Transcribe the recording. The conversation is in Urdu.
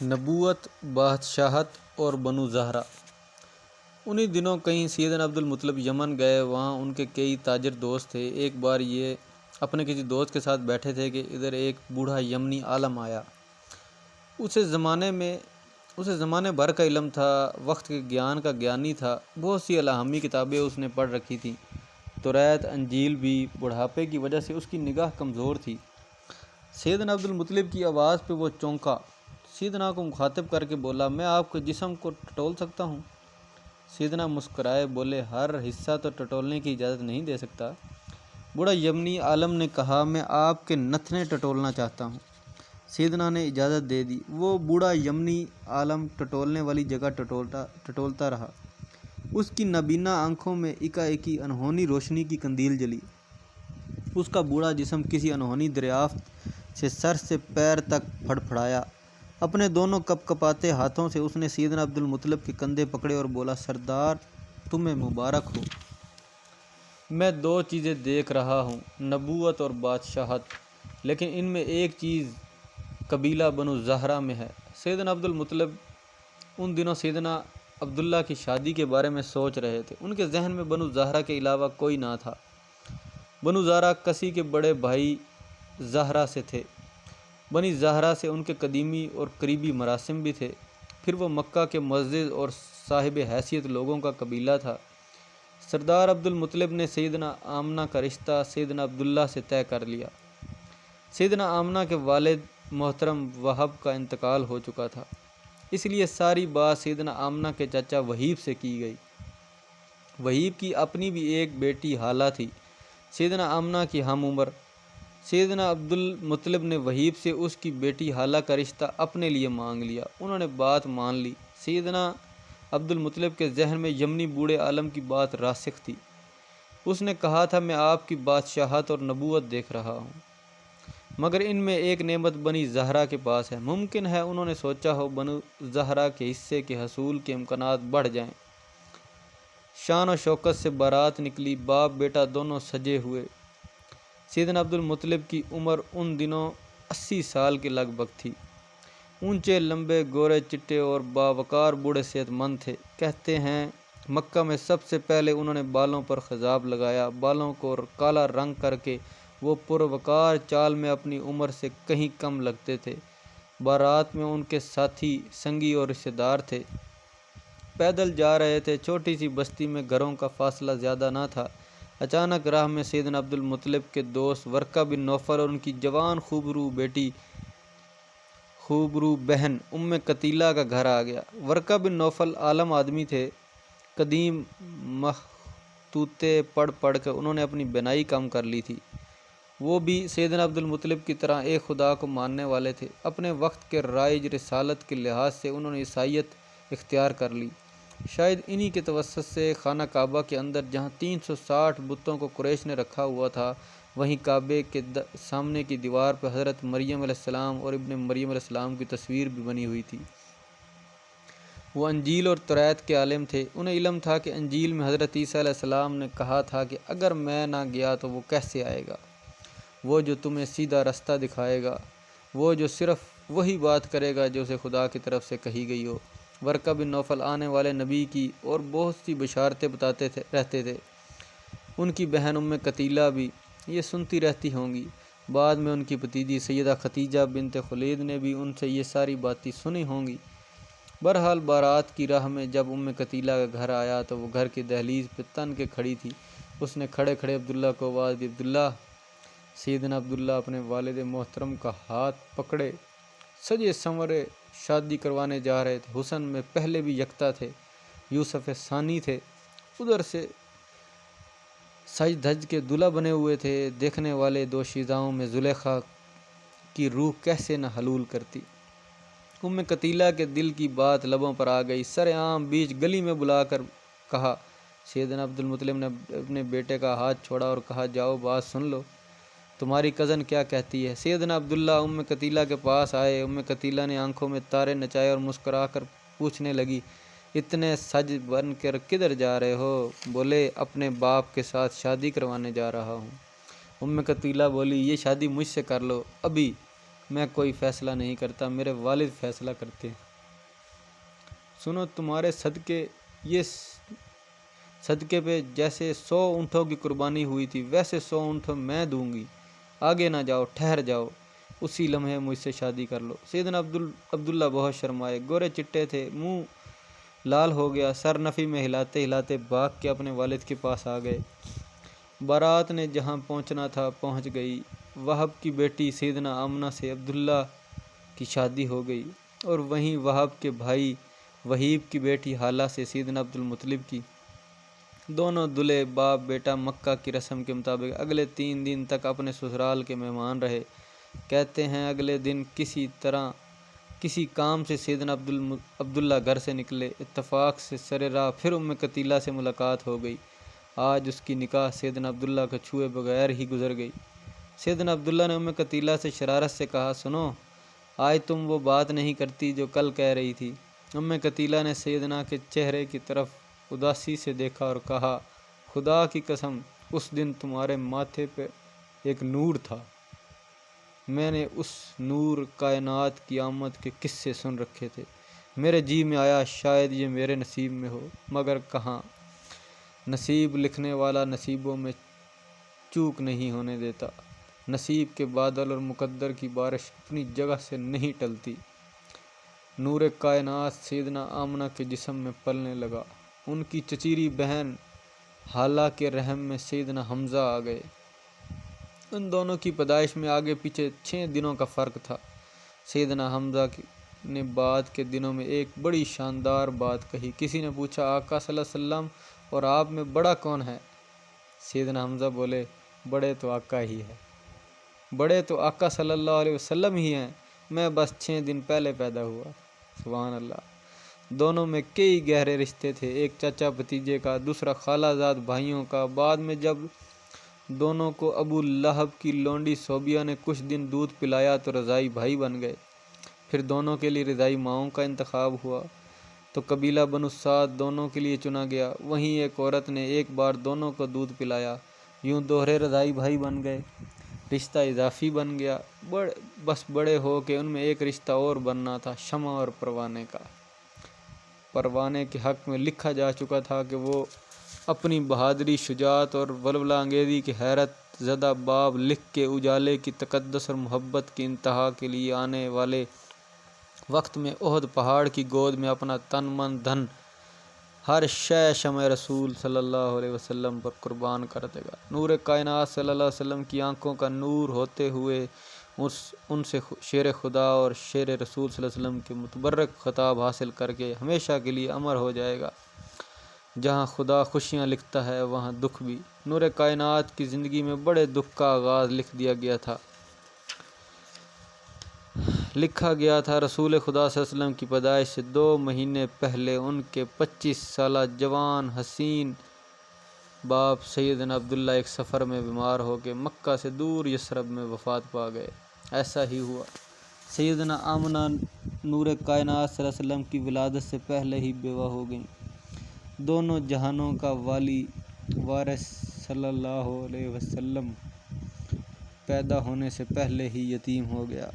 نبوت، بادشاہت اور بنو زہرہ۔ انہی دنوں کہیں سیدنا عبدالمطلب یمن گئے، وہاں ان کے کئی تاجر دوست تھے۔ ایک بار یہ اپنے کسی دوست کے ساتھ بیٹھے تھے کہ ادھر ایک بوڑھا یمنی عالم آیا۔ اسے زمانے بھر کا علم تھا، وقت کے گیان کا گیانی تھا، بہت سی الہامی کتابیں اس نے پڑھ رکھی تھیں، توریت، انجیل بھی۔ بڑھاپے کی وجہ سے اس کی نگاہ کمزور تھی۔ سیدنا عبدالمطلب کی آواز پہ وہ چونکا، سیدنا کو مخاطب کر کے بولا، میں آپ کے جسم کو ٹٹول سکتا ہوں؟ سیدنا مسکرائے بولے، ہر حصہ تو ٹٹولنے کی اجازت نہیں دے سکتا۔ بوڑھا یمنی عالم نے کہا، میں آپ کے نتنے ٹٹولنا چاہتا ہوں۔ سیدنا نے اجازت دے دی۔ وہ بوڑھا یمنی عالم ٹٹولنے والی جگہ ٹٹولتا رہا۔ اس کی نابینا آنکھوں میں ایکا انہونی روشنی کی قندیل جلی۔ اس کا بوڑھا جسم کسی انہونی دریافت سے سر سے پیر تک پھڑپھڑایا۔ اپنے دونوں کپکپاتے ہاتھوں سے اس نے سیدنا عبدالمطلب کے کندھے پکڑے اور بولا، سردار، تمہیں مبارک ہو۔ میں دو چیزیں دیکھ رہا ہوں، نبوت اور بادشاہت، لیکن ان میں ایک چیز قبیلہ بنو زہرہ میں ہے۔ سیدنا عبدالمطلب ان دنوں سیدنا عبداللہ کی شادی کے بارے میں سوچ رہے تھے۔ ان کے ذہن میں بنو زہرہ کے علاوہ کوئی نہ تھا۔ بنو زہرہ کسی کے بڑے بھائی زہرہ سے تھے۔ بنی زہرہ سے ان کے قدیمی اور قریبی مراسم بھی تھے۔ پھر وہ مکہ کے معزز اور صاحب حیثیت لوگوں کا قبیلہ تھا۔ سردار عبدالمطلب نے سیدنا آمنہ کا رشتہ سیدنا عبداللہ سے طے کر لیا۔ سیدنا آمنہ کے والد محترم وہب کا انتقال ہو چکا تھا، اس لیے ساری بات سیدنا آمنہ کے چچا وہیب سے کی گئی۔ وہیب کی اپنی بھی ایک بیٹی حالہ تھی، سیدنا آمنہ کی ہم عمر۔ سیدنا عبدالمطلب نے وہیب سے اس کی بیٹی حالہ کا رشتہ اپنے لیے مانگ لیا۔ انہوں نے بات مان لی۔ سیدنا عبدالمطلب کے ذہن میں یمنی بوڑھے عالم کی بات راسخ تھی۔ اس نے کہا تھا، میں آپ کی بادشاہت اور نبوت دیکھ رہا ہوں، مگر ان میں ایک نعمت بنی زہرہ کے پاس ہے۔ ممکن ہے انہوں نے سوچا ہو بنو زہرہ کے حصے کے حصول کے امکانات بڑھ جائیں۔ شان و شوکت سے بارات نکلی، باپ بیٹا دونوں سجے ہوئے۔ سیدنا عبدالمطلب کی عمر ان دنوں 80 سال کے لگ بھگ تھی۔ اونچے لمبے گورے چٹے اور باوقار بوڑھے صحت مند تھے۔ کہتے ہیں مکہ میں سب سے پہلے انہوں نے بالوں پر خضاب لگایا۔ بالوں کو کالا رنگ کر کے وہ پروقار چال میں اپنی عمر سے کہیں کم لگتے تھے۔ بارات میں ان کے ساتھی، سنگی اور رشتہ دار تھے۔ پیدل جا رہے تھے۔ چھوٹی سی بستی میں گھروں کا فاصلہ زیادہ نہ تھا۔ اچانک راہ میں سیدنا عبدالمطلب کے دوست ورقہ بن نوفل اور ان کی جوان خوبرو بہن قتیلہ کا گھر آ گیا۔ ورقہ بن نوفل عالم آدمی تھے۔ قدیم مخطوطے پڑھ پڑھ کر انہوں نے اپنی بینائی کم کر لی تھی۔ وہ بھی سیدنا عبدالمطلب کی طرح ایک خدا کو ماننے والے تھے۔ اپنے وقت کے رائج رسالت کے لحاظ سے انہوں نے عیسائیت اختیار کر لی۔ شاید انہی کے توسط سے خانہ کعبہ کے اندر جہاں 360 بتوں کو قریش نے رکھا ہوا تھا، وہیں کعبے کے سامنے کی دیوار پر حضرت مریم علیہ السلام اور ابن مریم علیہ السلام کی تصویر بھی بنی ہوئی تھی۔ وہ انجیل اور توریت کے عالم تھے۔ انہیں علم تھا کہ انجیل میں حضرت عیسیٰ علیہ السلام نے کہا تھا کہ اگر میں نہ گیا تو وہ کیسے آئے گا؟ وہ جو تمہیں سیدھا رستہ دکھائے گا، وہ جو صرف وہی بات کرے گا جو اسے خدا کی طرف سے کہی گئی ہو۔ ورقہ بن نوفل آنے والے نبی کی اور بہت سی بشارتیں بتاتے رہتے تھے۔ ان کی بہن قتیلہ بھی یہ سنتی رہتی ہوں گی۔ بعد میں ان کی بھتیجی سیدہ ختیجہ بنت خولید نے بھی ان سے یہ ساری باتیں سنی ہوں گی۔ بہرحال بارات کی راہ میں جب قتیلہ کا گھر آیا تو وہ گھر کی دہلیز پہ تن کے کھڑی تھی۔ اس نے کھڑے کھڑے عبداللہ کو آواز دی، عبداللہ! سیدنا عبداللہ اپنے والد محترم کا ہاتھ پکڑے سجے سنورے شادی کروانے جا رہے تھے۔ حسن میں پہلے بھی یکتا تھے، یوسف ثانی تھے، ادھر سے سج دھج کے دلہا بنے ہوئے تھے۔ دیکھنے والے دوشیزاؤں میں زلیخا کی روح کیسے نہ حلول کرتی۔ قتیلہ کے دل کی بات لبوں پر آ گئی۔ سر عام بیچ گلی میں بلا کر کہا۔ سیدنا عبدالمطلب نے اپنے بیٹے کا ہاتھ چھوڑا اور کہا، جاؤ بات سن لو، تمہاری کزن کیا کہتی ہے؟ سیدنا عبداللہ قتیلہ کے پاس آئے۔ قتیلہ نے آنکھوں میں تارے نچائے اور مسکرا کر پوچھنے لگی، اتنے سج بن کر کدھر جا رہے ہو؟ بولے، اپنے باپ کے ساتھ شادی کروانے جا رہا ہوں۔ قتیلہ بولی، یہ شادی مجھ سے کر لو، ابھی میں کوئی فیصلہ نہیں کرتا، میرے والد فیصلہ کرتے ہیں۔ سنو، تمہارے صدقے پہ جیسے 100 اونٹوں کی قربانی ہوئی تھی ویسے 100 اونٹ میں دوں گی۔ آگے نہ جاؤ، ٹھہر جاؤ، اسی لمحے مجھ سے شادی کر لو۔ سیدنا عبداللہ بہت شرمائے، گورے چٹے تھے، منہ لال ہو گیا، سر نفی میں ہلاتے ہلاتے بھاگ کے اپنے والد کے پاس آ گئے۔ بارات نے جہاں پہنچنا تھا پہنچ گئی۔ وہب کی بیٹی سیدنا آمنہ سے عبداللہ کی شادی ہو گئی، اور وہیں وہب کے بھائی وہیب کی بیٹی ہالہ سے سیدنا عبدالمطلب کی۔ دونوں دلہے باپ بیٹا مکہ کی رسم کے مطابق اگلے 3 دن تک اپنے سسرال کے مہمان رہے۔ کہتے ہیں اگلے دن کسی کام سے سیدنا عبداللہ گھر سے نکلے، اتفاق سے سر راہ پھر قتیلہ سے ملاقات ہو گئی۔ آج اس کی نکاح سیدنا عبداللہ کو چھوئے بغیر ہی گزر گئی۔ سیدنا عبداللہ نے قتیلہ سے شرارت سے کہا، سنو، آج تم وہ بات نہیں کرتی جو کل کہہ رہی تھی۔ قتیلہ نے سیدنا کے چہرے کی طرف اداسی سے دیکھا اور کہا، خدا کی قسم، اس دن تمہارے ماتھے پہ ایک نور تھا۔ میں نے اس نور کائنات کی آمد کے قصے سن رکھے تھے۔ میرے جی میں آیا شاید یہ میرے نصیب میں ہو، مگر کہاں۔ نصیب لکھنے والا نصیبوں میں چوک نہیں ہونے دیتا۔ نصیب کے بادل اور مقدر کی بارش اپنی جگہ سے نہیں ٹلتی۔ نور کائنات سیدنا آمنہ کے جسم میں پلنے لگا۔ ان کی چچیری بہن ہالہ کے رحم میں سیدنا حمزہ آ گئے۔ ان دونوں کی پیدائش میں آگے پیچھے 6 دنوں کا فرق تھا۔ سیدنا حمزہ نے بعد کے دنوں میں ایک بڑی شاندار بات کہی۔ کسی نے پوچھا، آقا صلی اللہ علیہ وسلم اور آپ میں بڑا کون ہے؟ سیدنا حمزہ بولے، بڑے تو آقا ہی ہے، بڑے تو آقا صلی اللہ علیہ وسلم ہی ہیں، میں بس 6 دن پہلے پیدا ہوا۔ سبحان اللہ۔ دونوں میں کئی گہرے رشتے تھے، ایک چچا بھتیجے کا، دوسرا خالہ زاد بھائیوں کا۔ بعد میں جب دونوں کو ابو لہب کی لونڈی صوبیہ نے کچھ دن دودھ پلایا تو رضائی بھائی بن گئے۔ پھر دونوں کے لیے رضائی ماؤں کا انتخاب ہوا تو قبیلہ بنو سعد دونوں کے لیے چنا گیا۔ وہیں ایک عورت نے ایک بار دونوں کو دودھ پلایا، یوں دوہرے رضائی بھائی بن گئے، رشتہ اضافی بن گیا۔ بس بڑے ہو کے ان میں ایک رشتہ اور بننا تھا، شمع اور پروانے کا۔ پروانے کے حق میں لکھا جا چکا تھا کہ وہ اپنی بہادری، شجاعت اور ولولہ انگیزی کے حیرت زدہ باب لکھ کے اجالے کی تقدس اور محبت کی انتہا کے لیے آنے والے وقت میں احد پہاڑ کی گود میں اپنا تن من دھن ہر شے شمع رسول صلی اللہ علیہ وسلم پر قربان کر دے گا۔ نور کائنات صلی اللہ علیہ وسلم کی آنکھوں کا نور ہوتے ہوئے ان سے شیر خدا اور شیر رسول صلی اللہ علیہ وسلم کے متبرک خطاب حاصل کر کے ہمیشہ کے لیے امر ہو جائے گا۔ جہاں خدا خوشیاں لکھتا ہے وہاں دکھ بھی۔ نور کائنات کی زندگی میں بڑے دکھ کا آغاز لکھا گیا تھا۔ رسول خدا صلی اللہ علیہ وسلم کی پیدائش سے 2 مہینے پہلے ان کے 25 سالہ جوان حسین باپ سیدنا عبداللہ ایک سفر میں بیمار ہو کے مکہ سے دور یثرب میں وفات پا گئے۔ ایسا ہی ہوا۔ سیدنا آمنہ نور کائنات صلی اللہ علیہ وسلم کی ولادت سے پہلے ہی بیوہ ہو گئیں۔ دونوں جہانوں کا والی وارث صلی اللہ علیہ وسلم پیدا ہونے سے پہلے ہی یتیم ہو گیا۔